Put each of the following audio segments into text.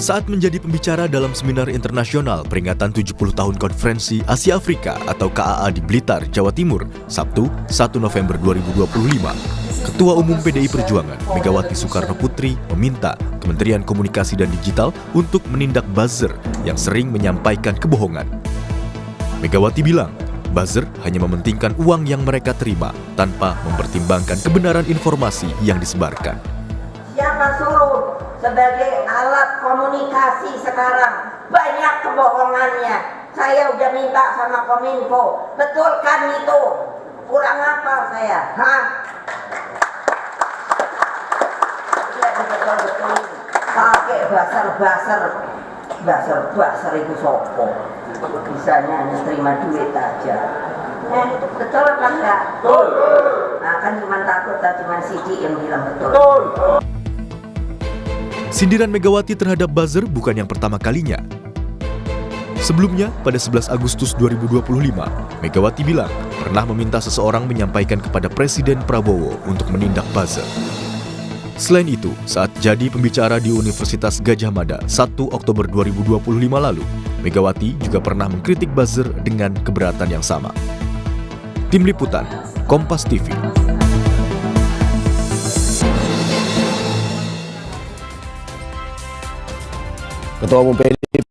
Saat menjadi pembicara dalam seminar internasional peringatan 70 tahun Konferensi Asia Afrika atau KAA di Blitar, Jawa Timur, Sabtu 1 November 2025, Ketua Umum PDI Perjuangan Megawati Soekarno Putri meminta Kementerian Komunikasi dan Digital untuk menindak buzzer yang sering menyampaikan kebohongan. Megawati bilang, buzzer hanya mementingkan uang yang mereka terima tanpa mempertimbangkan kebenaran informasi yang disebarkan. Siapa suruh sebagai alat komunikasi sekarang banyak kebohongannya? Saya udah minta sama Kominfo, betulkan itu. Kurang apa saya? Betul-betul pakai basar itu sopo. Bisanya hanya terima duit aja. Itu betul apa enggak? Betul. Nah, kan cuma takut, cuma Sidi yang bilang betul. Betul. Sindiran Megawati terhadap buzzer bukan yang pertama kalinya. Sebelumnya, pada 11 Agustus 2025, Megawati bilang pernah meminta seseorang menyampaikan kepada Presiden Prabowo untuk menindak buzzer. Selain itu, saat jadi pembicara di Universitas Gadjah Mada 1 Oktober 2025 lalu, Megawati juga pernah mengkritik buzzer dengan keberatan yang sama. Tim Liputan, Kompas TV. Ketua Umum PDI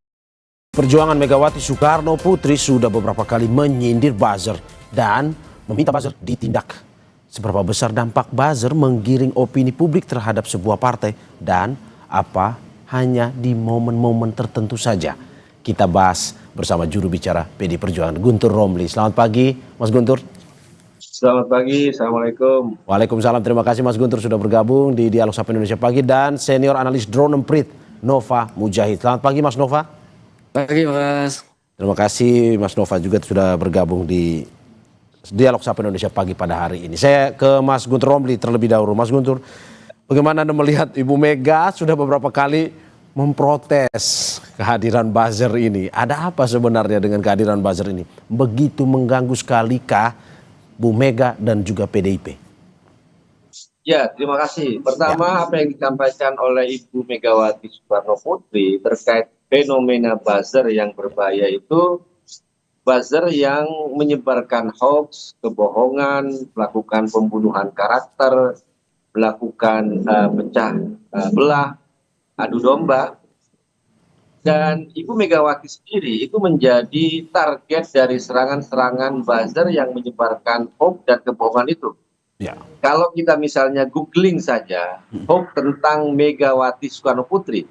Perjuangan Megawati Soekarno Putri sudah beberapa kali menyindir buzzer dan meminta buzzer ditindak. Seberapa besar dampak buzzer menggiring opini publik terhadap sebuah partai dan apa hanya di momen-momen tertentu saja? Kita bahas bersama juru bicara PDI Perjuangan Guntur Romli. Selamat pagi Mas Guntur. Selamat pagi, Assalamualaikum. Waalaikumsalam, terima kasih Mas Guntur sudah bergabung di Dialog Sapa Indonesia Pagi dan senior analis drone emprit Nova Mujahid. Selamat pagi Mas Nova. Pagi Mas. Terima kasih Mas Nova juga sudah bergabung di Dialog Sapa Indonesia Pagi pada hari ini. Saya ke Mas Guntur Romli terlebih dahulu. Mas Guntur, bagaimana Anda melihat Ibu Mega sudah beberapa kali memprotes kehadiran buzzer ini? Ada apa sebenarnya dengan kehadiran buzzer ini? Begitu mengganggu sekalikah Bu Mega dan juga PDIP? Ya, terima kasih. Pertama, apa yang disampaikan oleh Ibu Megawati Soekarno Putri terkait fenomena buzzer yang berbahaya itu, buzzer yang menyebarkan hoax, kebohongan, melakukan pembunuhan karakter, melakukan pecah belah, adu domba. Dan Ibu Megawati sendiri itu menjadi target dari serangan-serangan buzzer yang menyebarkan hoax dan kebohongan itu. Ya. Kalau kita misalnya googling saja hoax tentang Megawati Soekarno Putri,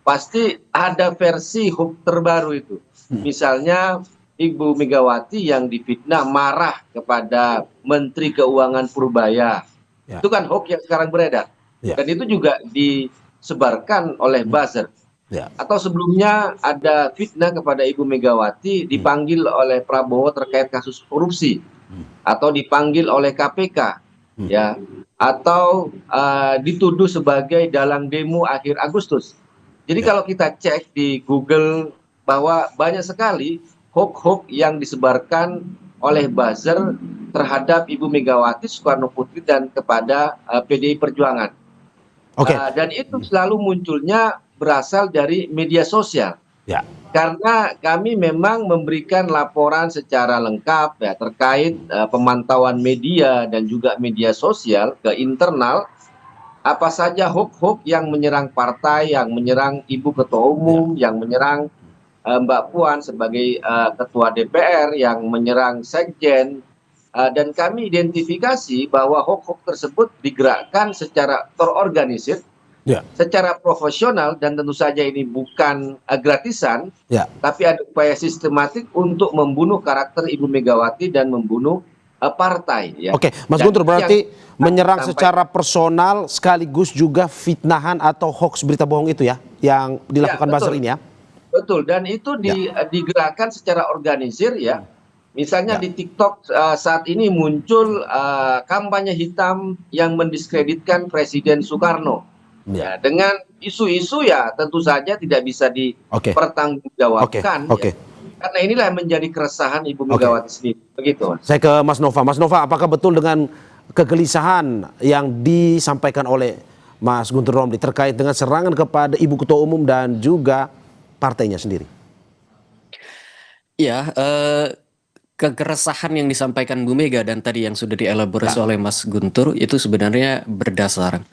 pasti ada versi hoax terbaru itu. Misalnya Ibu Megawati yang difitnah marah kepada Menteri Keuangan Purbaya. Ya. Itu kan hoax yang sekarang beredar. Ya. Dan itu juga disebarkan oleh buzzer. Ya. Atau sebelumnya ada fitnah kepada Ibu Megawati dipanggil oleh Prabowo terkait kasus korupsi. Atau dipanggil oleh KPK, ya, atau dituduh sebagai dalang demo akhir Agustus. Jadi kalau kita cek di Google bahwa banyak sekali hoax-hoax yang disebarkan oleh buzzer terhadap Ibu Megawati Soekarno Putri dan kepada PDI Perjuangan. Dan itu selalu munculnya berasal dari media sosial. Ya. Karena kami memang memberikan laporan secara lengkap ya terkait pemantauan media dan juga media sosial ke internal, apa saja hoax-hoax yang menyerang partai, yang menyerang Ibu Ketua Umum, yang menyerang Mbak Puan sebagai Ketua DPR, yang menyerang Sekjen, dan kami identifikasi bahwa hoax-hoax tersebut digerakkan secara terorganisir, secara profesional, dan tentu saja ini bukan gratisan, tapi ada upaya sistematik untuk membunuh karakter Ibu Megawati dan membunuh partai. Ya. Oke, Mas Guntur, berarti menyerang secara personal sekaligus juga fitnahan atau hoax berita bohong itu ya, yang dilakukan buzzer ini ya? Betul, dan itu digerakkan secara organisir ya. Misalnya di TikTok saat ini muncul kampanye hitam yang mendiskreditkan Presiden Soekarno. Ya, dengan isu-isu ya tentu saja tidak bisa dipertanggungjawabkan. Ya. Karena inilah yang menjadi keresahan Ibu Megawati sendiri. Begitu. Saya ke Mas Nova. Mas Nova, apakah betul dengan kegelisahan yang disampaikan oleh Mas Guntur Romli, terkait dengan serangan kepada Ibu Ketua Umum dan juga partainya sendiri. Ya, keresahan yang disampaikan Bu Mega dan tadi yang sudah dielaborasi oleh Mas Guntur itu sebenarnya berdasar.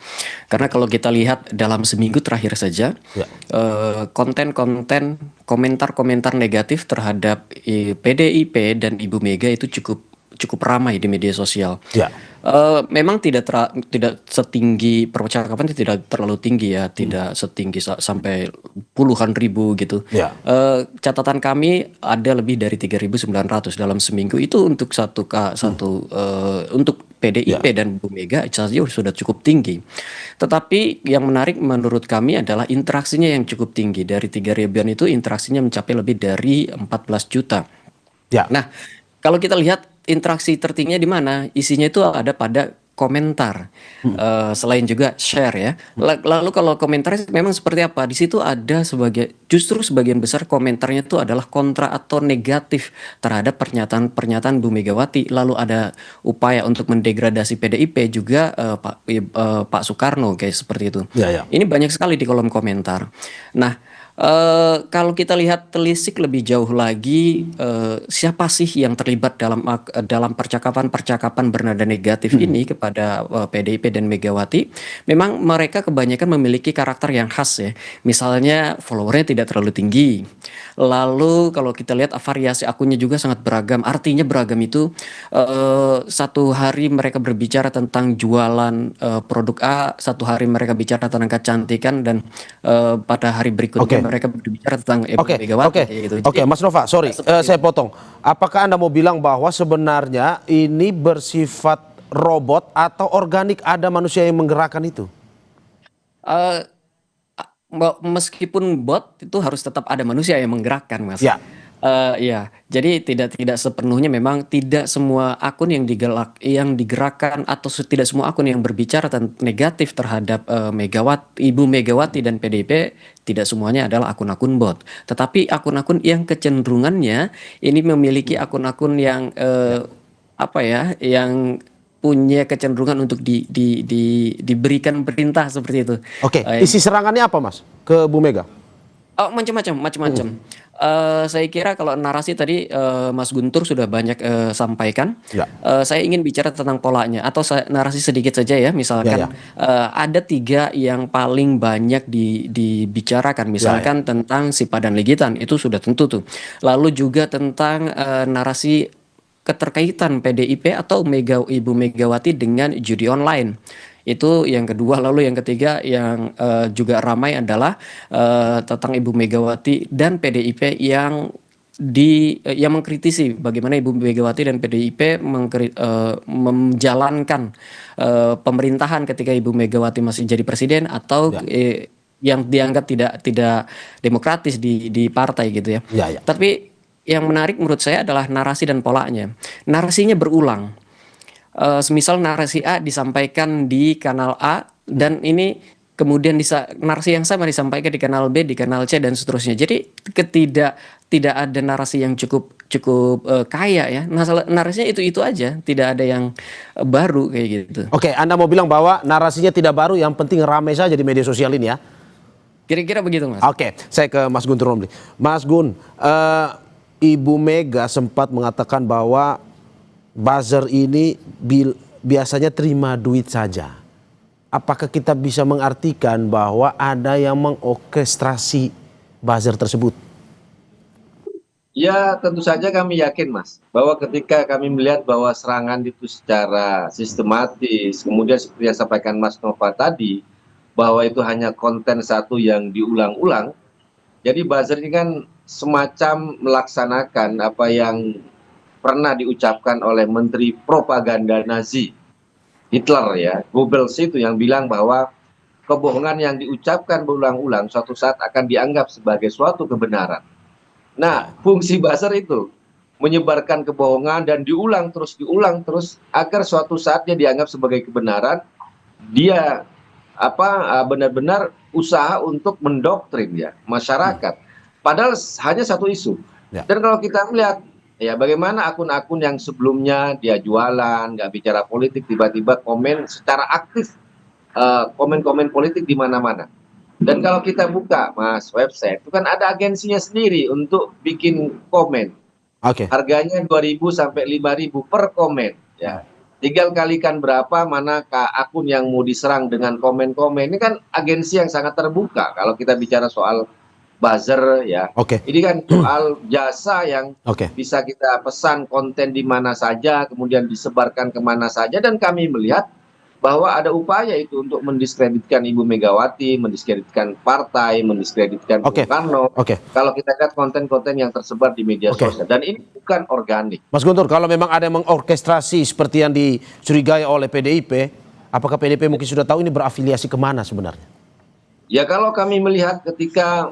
Karena kalau kita lihat dalam seminggu terakhir saja, Ya. konten-konten, komentar-komentar negatif terhadap PDIP dan Ibu Mega itu cukup ramai di media sosial. Ya. Memang tidak setinggi percakapan, tidak terlalu tinggi ya, tidak setinggi sampai puluhan ribu gitu. Ya. Catatan kami ada lebih dari 3.900 dalam seminggu itu untuk untuk PDIP dan Bu Mega saja sudah cukup tinggi. Tetapi yang menarik menurut kami adalah interaksinya yang cukup tinggi. Dari 3.000-an itu interaksinya mencapai lebih dari 14 juta. Ya. Nah, kalau kita lihat interaksi tertingginya di mana? Isinya itu ada pada komentar, selain juga share ya. Lalu kalau komentar memang seperti apa? Di situ ada justru sebagian besar komentarnya itu adalah kontra atau negatif terhadap pernyataan-pernyataan Bu Megawati. Lalu ada upaya untuk mendegradasi PDIP juga Pak Soekarno kayak seperti itu. Ya. Ini banyak sekali di kolom komentar. Nah, kalau kita lihat telisik lebih jauh lagi, siapa sih yang terlibat dalam percakapan bernada negatif ini kepada PDIP dan Megawati? Memang mereka kebanyakan memiliki karakter yang khas ya. Misalnya followernya tidak terlalu tinggi. Lalu kalau kita lihat variasi akunnya juga sangat beragam. Artinya beragam itu satu hari mereka berbicara tentang jualan produk A, satu hari mereka bicara tentang kecantikan, dan pada hari berikutnya mereka berbicara tentang Megawati. Oke, Mas Nova, sorry, saya potong. Apakah Anda mau bilang bahwa sebenarnya ini bersifat robot atau organik, ada manusia yang menggerakkan itu? Meskipun bot itu harus tetap ada manusia yang menggerakkan, Mas. Ya. Ya, jadi tidak sepenuhnya, memang tidak semua akun yang digerakkan atau tidak semua akun yang berbicara negatif terhadap Ibu Megawati dan PDIP, tidak semuanya adalah akun-akun bot. Tetapi akun-akun yang kecenderungannya ini memiliki akun-akun yang yang punya kecenderungan untuk diberikan perintah seperti itu. Oke, isi serangannya apa, Mas, ke Bu Mega? Oh, macam-macam. Saya kira kalau narasi tadi Mas Guntur sudah banyak sampaikan. Ya. Saya ingin bicara tentang polanya atau narasi sedikit saja ya. Misalkan ada 3 yang paling banyak dibicarakan. Misalkan tentang Sipa dan Legitan, itu sudah tentu tuh. Lalu juga tentang narasi keterkaitan PDIP atau Ibu Megawati dengan judi online. Itu yang kedua. Lalu yang ketiga yang juga ramai adalah tentang Ibu Megawati dan PDIP yang mengkritisi bagaimana Ibu Megawati dan PDIP menjalankan pemerintahan ketika Ibu Megawati masih jadi presiden, atau yang dianggap tidak demokratis di partai gitu ya. Tapi yang menarik menurut saya adalah narasi dan polanya. Narasinya berulang. Semisal narasi A disampaikan di kanal A, dan ini kemudian narasi yang sama disampaikan di kanal B, di kanal C, dan seterusnya. Jadi tidak ada narasi yang cukup kaya ya. Narasinya itu aja, tidak ada yang baru kayak gitu. Oke, Anda mau bilang bahwa narasinya tidak baru, yang penting ramai saja di media sosial ini ya? Kira-kira begitu, Mas. Oke, saya ke Mas Guntur Romli. Mas Gun, Ibu Mega sempat mengatakan bahwa buzzer ini biasanya terima duit saja. Apakah kita bisa mengartikan bahwa ada yang mengorkestrasi buzzer tersebut? Ya, tentu saja kami yakin, Mas, bahwa ketika kami melihat bahwa serangan itu secara sistematis, kemudian seperti yang sampaikan Mas Nova tadi, bahwa itu hanya konten satu yang diulang-ulang, jadi buzzer ini kan semacam melaksanakan apa yang pernah diucapkan oleh Menteri Propaganda Nazi Hitler ya, Goebbels, itu yang bilang bahwa kebohongan yang diucapkan berulang-ulang suatu saat akan dianggap sebagai suatu kebenaran. Nah, fungsi buzzer itu menyebarkan kebohongan dan diulang terus agar suatu saatnya dianggap sebagai kebenaran. Dia benar-benar usaha untuk mendoktrin ya masyarakat. Padahal hanya satu isu. Dan kalau kita melihat ya bagaimana akun-akun yang sebelumnya dia jualan, nggak bicara politik, tiba-tiba komen secara aktif komen-komen politik di mana-mana. Dan kalau kita buka, Mas, website itu kan ada agensinya sendiri untuk bikin komen. Oke. Harganya 2.000 sampai 5.000 per komen, ya. Tinggal kalikan berapa mana akun yang mau diserang dengan komen-komen. Ini kan agensi yang sangat terbuka kalau kita bicara soal buzzer, ya. Oke. Ini kan soal jasa yang Oke. bisa kita pesan konten di mana saja, kemudian disebarkan kemana saja, dan kami melihat bahwa ada upaya itu untuk mendiskreditkan Ibu Megawati, mendiskreditkan partai, mendiskreditkan Bung Oke. Karno. Oke. Kalau kita lihat konten-konten yang tersebar di media Oke. sosial, dan ini bukan organik. Mas Guntur, kalau memang ada yang mengorkestrasi seperti yang dicurigai oleh PDIP, apakah PDIP mungkin sudah tahu ini berafiliasi kemana sebenarnya? Ya, kalau kami melihat ketika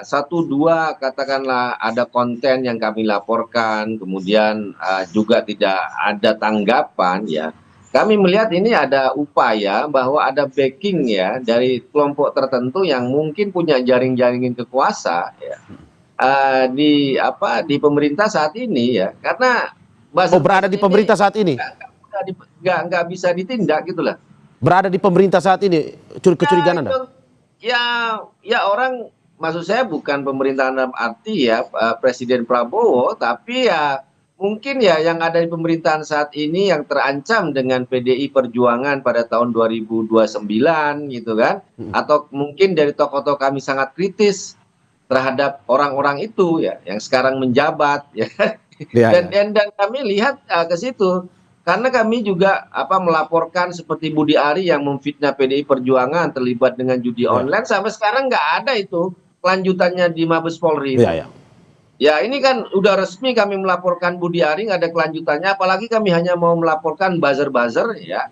satu dua katakanlah ada konten yang kami laporkan, kemudian juga tidak ada tanggapan, ya. Kami melihat ini ada upaya bahwa ada backing, ya, dari kelompok tertentu yang mungkin punya jaring-jaringin kekuasa, ya, di pemerintah saat ini, ya, karena Berada di pemerintah saat ini? nggak bisa ditindak gitulah. Berada di pemerintah saat ini, kecurigaan Anda? Ya orang, maksud saya bukan pemerintahan dalam arti ya Presiden Prabowo, tapi ya mungkin ya yang ada di pemerintahan saat ini yang terancam dengan PDI Perjuangan pada tahun 2029 gitu kan, atau mungkin dari tokoh-tokoh kami sangat kritis terhadap orang-orang itu ya yang sekarang menjabat ya. Dan kami lihat ke situ. Karena kami juga melaporkan seperti Budi Ari yang memfitnah PDI Perjuangan terlibat dengan judi online, sampai sekarang nggak ada itu kelanjutannya di Mabes Polri. Ya ini kan udah resmi kami melaporkan Budi Ari, nggak ada kelanjutannya, apalagi kami hanya mau melaporkan buzzer-buzzer, ya.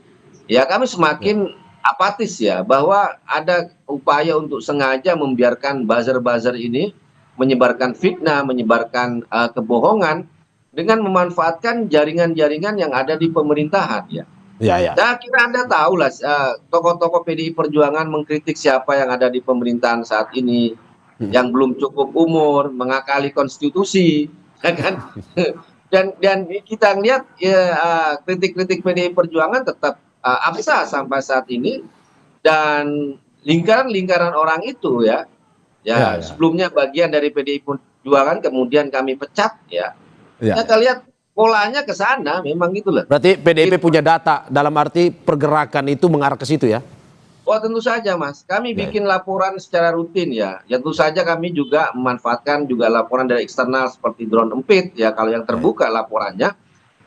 Ya kami semakin apatis ya bahwa ada upaya untuk sengaja membiarkan buzzer-buzzer ini menyebarkan fitnah, menyebarkan kebohongan, dengan memanfaatkan jaringan-jaringan yang ada di pemerintahan, ya. Saya kira Anda tahu lah, tokoh-tokoh PDI Perjuangan mengkritik siapa yang ada di pemerintahan saat ini, yang belum cukup umur, mengakali konstitusi, ya kan? Dan kita lihat ya, kritik-kritik PDI Perjuangan tetap absah sampai saat ini, dan lingkaran-lingkaran orang itu ya, sebelumnya bagian dari PDI Perjuangan kemudian kami pecat, ya. Kita lihat polanya ke sana, memang gitu loh. Berarti PDIP punya data, dalam arti pergerakan itu mengarah ke situ ya? Oh tentu saja Mas, kami bikin laporan secara rutin ya. Ya tentu saja kami juga memanfaatkan juga laporan dari eksternal seperti drone empit ya kalau yang terbuka laporannya.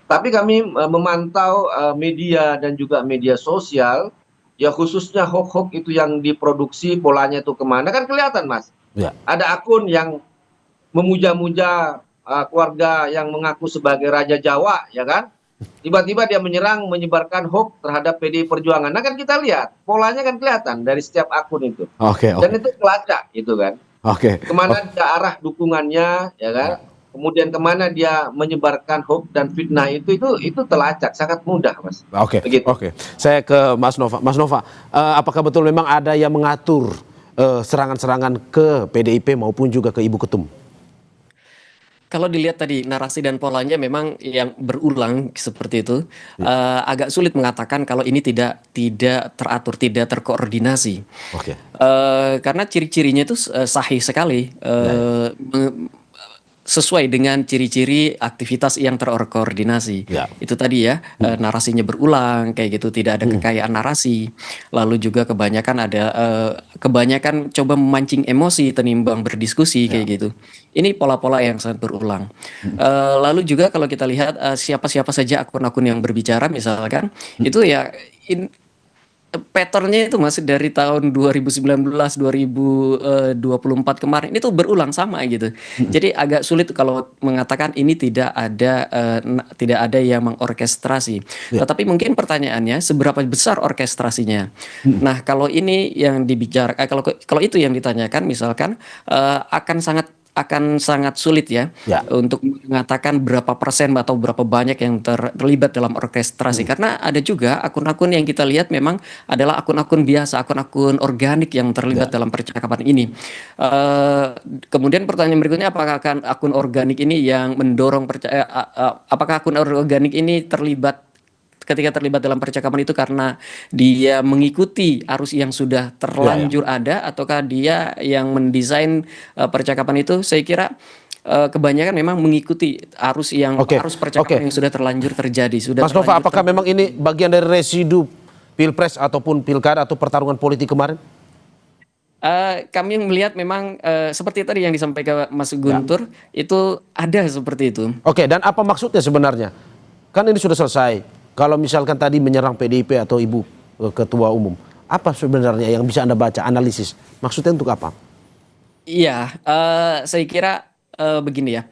Tapi kami memantau media dan juga media sosial, ya khususnya hoax-hoax itu yang diproduksi polanya itu kemana, kan kelihatan Mas. Ada akun yang memuja-muja keluarga yang mengaku sebagai Raja Jawa, ya kan? Tiba-tiba dia menyerang, menyebarkan hoax terhadap PDI Perjuangan. Nah kan kita lihat, polanya kan kelihatan dari setiap akun itu. Dan itu kelacak, gitu kan. Kemana dia arah dukungannya, ya kan? Kemudian kemana dia menyebarkan hoax dan fitnah itu telacak, sangat mudah, Mas. Saya ke Mas Nova. Mas Nova, apakah betul memang ada yang mengatur serangan-serangan ke PDIP maupun juga ke Ibu Ketum? Kalau dilihat tadi narasi dan polanya memang yang berulang seperti itu, agak sulit mengatakan kalau ini tidak teratur, tidak terkoordinasi. Karena ciri-cirinya itu sahih sekali, sesuai dengan ciri-ciri aktivitas yang terkoordinasi. Itu tadi ya, narasinya berulang kayak gitu, tidak ada kekayaan narasi. Lalu juga kebanyakan coba memancing emosi tenimbang berdiskusi kayak gitu. Ini pola-pola yang sangat berulang. Lalu juga kalau kita lihat siapa-siapa saja akun-akun yang berbicara misalkan, itu ya patternnya itu masih dari tahun 2019, 2024 kemarin itu berulang sama gitu. Jadi agak sulit kalau mengatakan ini tidak ada yang mengorkestrasi. Tetapi mungkin pertanyaannya seberapa besar orkestrasinya. Nah kalau ini yang dibicarakan, kalau itu yang ditanyakan misalkan akan sangat sulit ya untuk mengatakan berapa persen atau berapa banyak yang terlibat dalam orkestrasi, karena ada juga akun-akun yang kita lihat memang adalah akun-akun biasa, akun-akun organik yang terlibat dalam percakapan ini. Kemudian pertanyaan berikutnya, apakah akun organik ini yang mendorong apakah akun organik ini terlibat ketika terlibat dalam percakapan itu karena dia mengikuti arus yang sudah terlanjur ada, ataukah dia yang mendesain percakapan itu? Saya kira kebanyakan memang mengikuti arus arus percakapan yang sudah terlanjur terjadi. Mas Nova, apakah memang ini bagian dari residu pilpres ataupun pilkada atau pertarungan politik kemarin? Kami melihat memang seperti tadi yang disampaikan Mas Guntur, itu ada seperti itu. Oke, dan apa maksudnya sebenarnya? Kan ini sudah selesai. Kalau misalkan tadi menyerang PDIP atau Ibu Ketua Umum, apa sebenarnya yang bisa Anda baca, analisis? Maksudnya untuk apa? Iya, saya kira begini ya.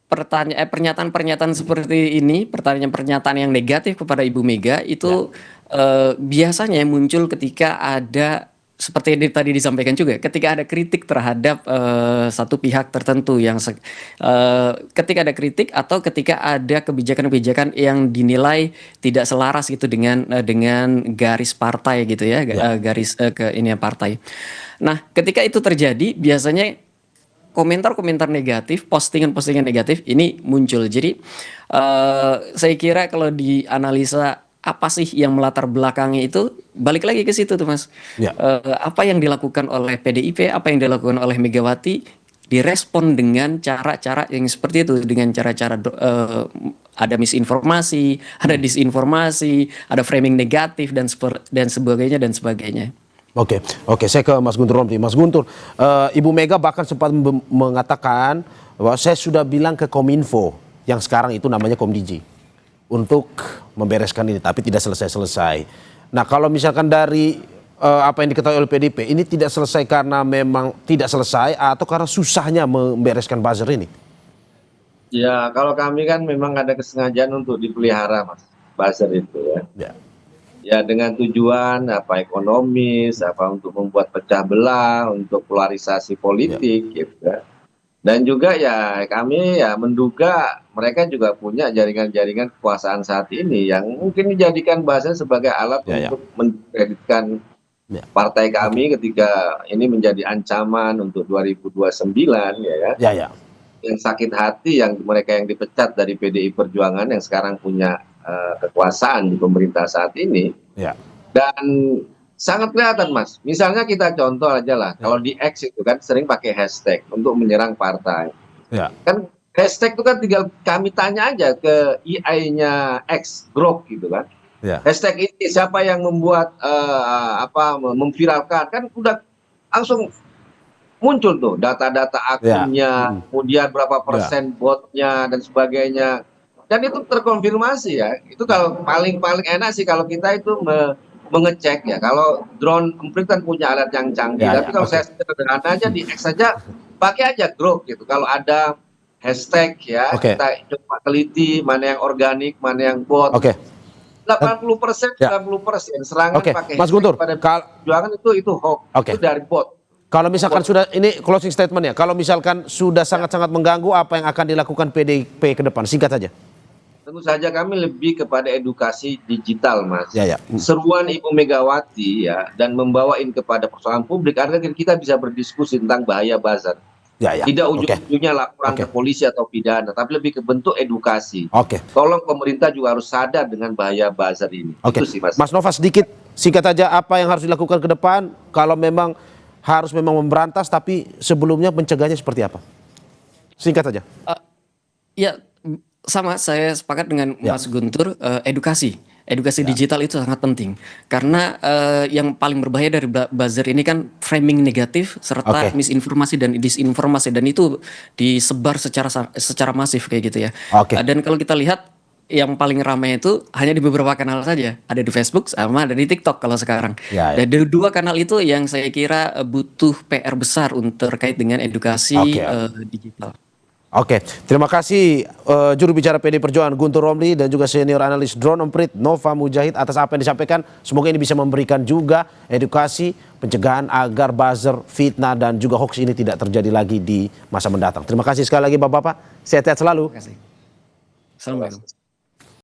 Pernyataan-pernyataan seperti ini, pernyataan yang negatif kepada Ibu Mega itu biasanya muncul ketika ada, seperti yang tadi disampaikan juga, ketika ada kritik terhadap satu pihak tertentu, yang ketika ada kritik atau ketika ada kebijakan-kebijakan yang dinilai tidak selaras gitu dengan garis partai gitu ya, garis partai. Nah, ketika itu terjadi, biasanya komentar-komentar negatif, postingan-postingan negatif ini muncul. Jadi saya kira kalau dianalisa apa sih yang melatar belakangnya itu, balik lagi ke situ tuh Mas. Apa yang dilakukan oleh PDIP, apa yang dilakukan oleh Megawati, direspon dengan cara-cara yang seperti itu, dengan cara-cara ada misinformasi, ada disinformasi, ada framing negatif dan sebagainya. Oke, saya ke Mas Guntur Romli. Mas Guntur, Ibu Mega bahkan sempat mengatakan bahwa saya sudah bilang ke Kominfo, yang sekarang itu namanya Komdiji, untuk membereskan ini, tapi tidak selesai-selesai. Nah, kalau misalkan dari apa yang diketahui oleh PDIP, ini tidak selesai karena memang tidak selesai atau karena susahnya membereskan buzzer ini? Ya, kalau kami kan memang ada kesengajaan untuk dipelihara, Mas, buzzer itu ya. Ya, dengan tujuan apa ekonomis, apa untuk membuat pecah belah, untuk polarisasi politik gitu ya. Dan juga ya kami ya menduga mereka juga punya jaringan-jaringan kekuasaan saat ini yang mungkin dijadikan bahasa sebagai alat untuk mendiskreditkan partai kami ketika ini menjadi ancaman untuk 2029 ya. Yang sakit hati yang mereka yang dipecat dari PDI Perjuangan yang sekarang punya kekuasaan di pemerintah saat ini. Dan sangat kelihatan Mas, misalnya kita contoh aja lah, kalau di X itu kan sering pakai hashtag untuk menyerang partai. Kan hashtag itu kan tinggal kami tanya aja ke EI-nya X, Grok gitu kan. Hashtag ini siapa yang membuat memviralkan, kan udah langsung muncul tuh data-data akunnya, kemudian berapa persen botnya dan sebagainya. Dan itu terkonfirmasi ya. Itu kalau paling enak sih kalau kita itu mengecek ya. Kalau drone Emprit kan punya alat yang canggih. Tapi kalau saya sederhana aja di X saja pakai aja Grok gitu. Kalau ada hashtag ya, kita coba teliti mana yang organik, mana yang bot. 80%, 90% serangan pakai Mas Guntur, pada perjuangan itu hoax, itu dari bot. Kalau misalkan sudah, ini closing statement ya, kalau misalkan sudah sangat-sangat mengganggu, apa yang akan dilakukan PDIP ke depan? Singkat saja. Tentu saja kami lebih kepada edukasi digital, Mas. Seruan Ibu Megawati ya, dan membawain kepada persoalan publik agar kita bisa berdiskusi tentang bahaya buzzer. Tidak ujung-ujungnya laporan ke polisi atau pidana, tapi lebih ke bentuk edukasi. Tolong pemerintah juga harus sadar dengan bahaya buzzer ini. Itu sih, Mas. Mas Nova, sedikit singkat saja apa yang harus dilakukan ke depan kalau memang harus memberantas, tapi sebelumnya mencegahnya seperti apa? Singkat saja. Ya, sama, saya sepakat dengan Mas Guntur, edukasi digital itu sangat penting karena yang paling berbahaya dari buzzer ini kan framing negatif serta misinformasi dan disinformasi, dan itu disebar secara masif kayak gitu ya. Dan kalau kita lihat yang paling ramai itu hanya di beberapa kanal saja, ada di Facebook sama ada di TikTok kalau sekarang. Dan dari dua kanal itu yang saya kira butuh PR besar untuk terkait dengan edukasi digital. Terima kasih juru bicara PDI Perjuangan Guntur Romli dan juga senior analis drone Emprit Nova Mujahid atas apa yang disampaikan. Semoga ini bisa memberikan juga edukasi pencegahan agar buzzer, fitnah dan juga hoax ini tidak terjadi lagi di masa mendatang. Terima kasih sekali lagi Bapak-bapak. Sehat-sehat selalu. Terima kasih. Assalamualaikum.